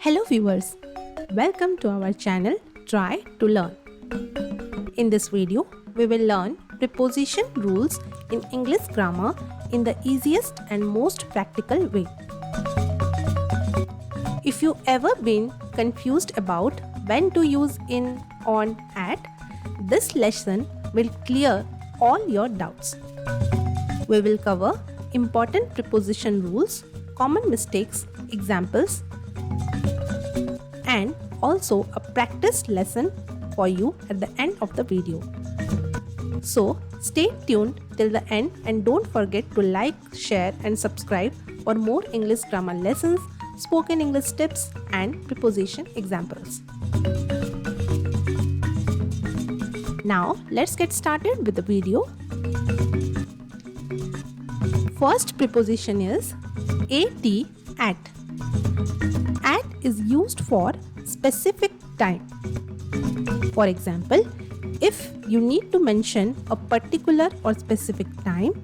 Hello viewers, welcome to our channel Try to Learn. In this video, we will learn preposition rules in English grammar in the easiest and most practical way. If you ever been confused about when to use in, on, at, this lesson will clear all your doubts. We will cover important preposition rules, common mistakes, examples, and also a practice lesson for you at the end of the video. So stay tuned till the end and don't forget to like, share and subscribe for more English grammar lessons, spoken English tips and preposition examples. Now let's get started with the video. First preposition is at. At is used for specific time. For example, if you need to mention a particular or specific time,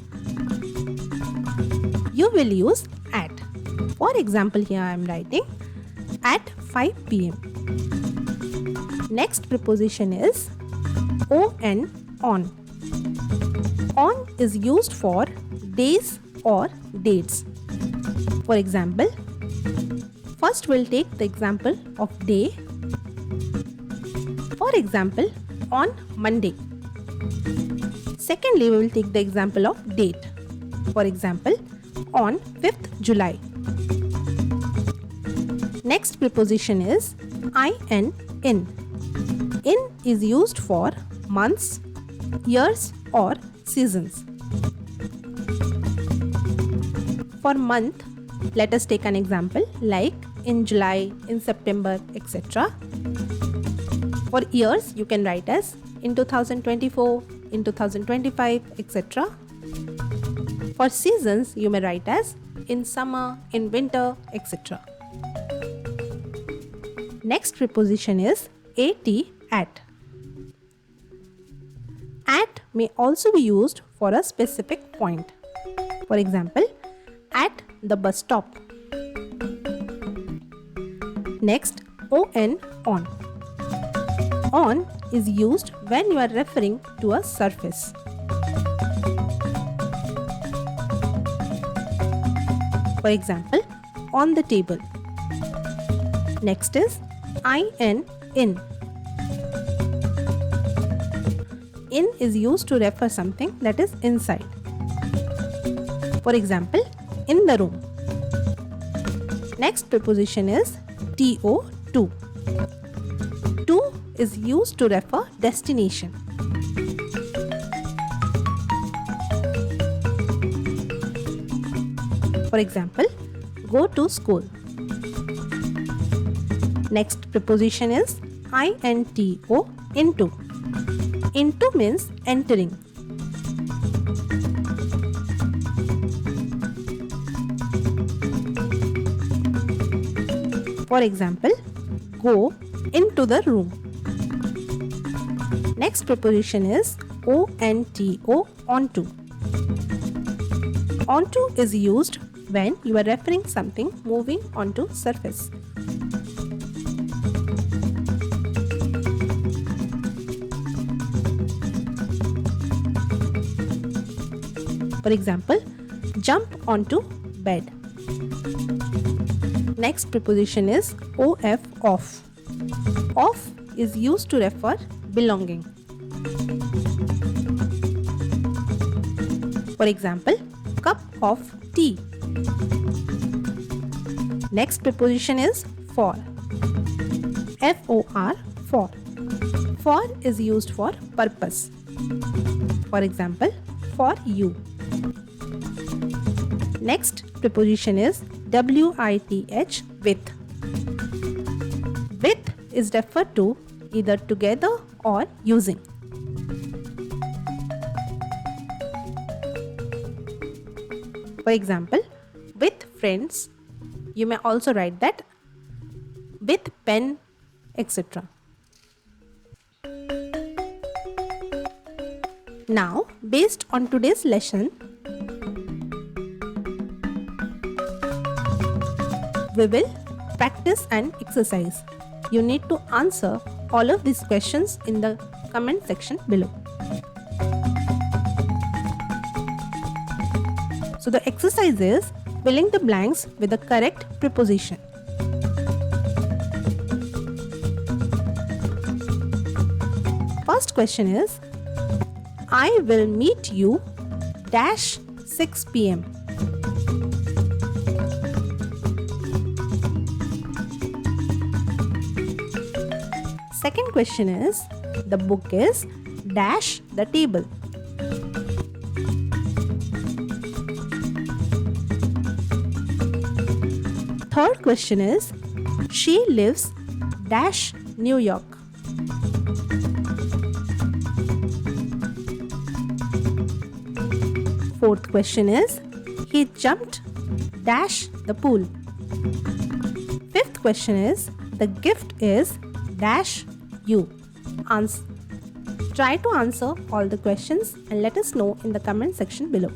you will use at. For example, here I am writing at 5 p.m. Next preposition is on. On is used for days or dates. For example, first we'll take the example of day. For example, on Monday. Secondly, we will take the example of date. For example, on 5th July. Next preposition is in. In is used for months, years or seasons. For month, let us take an example like in July, in September, etc. For years, you can write as in 2024, in 2025, etc. For seasons, you may write as in summer, in winter, etc. Next preposition is at. At may also be used for a specific point. For example, at the bus stop. Next, on. On is used when you are referring to a surface. For example, on the table. Next is in. In is used to refer something that is inside. For example, in the room. Next preposition is to. To is used to refer destination. For example, go to school. Next preposition is into. Into means entering. For example, go into the room. Next preposition is onto. Onto is used when you are referring something moving onto surface. For example, jump onto bed. Next preposition is off. Off is used to refer belonging. For example, cup of tea. Next preposition is for. For. For is used for purpose. For example, for you. Next preposition is with. With is referred to either together or using. For example, with friends, you may also write that with pen, etc. Now, based on today's lesson, we will practice and exercise. You need to answer all of these questions in the comment section below. So the exercise is filling the blanks with the correct preposition. First question is, I will meet you dash 6 p.m. Second question is, the book is dash the table. Third question is, she lives dash New York. Fourth question is, he jumped dash the pool. Fifth question is, the gift is dash you. Try to answer all the questions and let us know in the comment section below.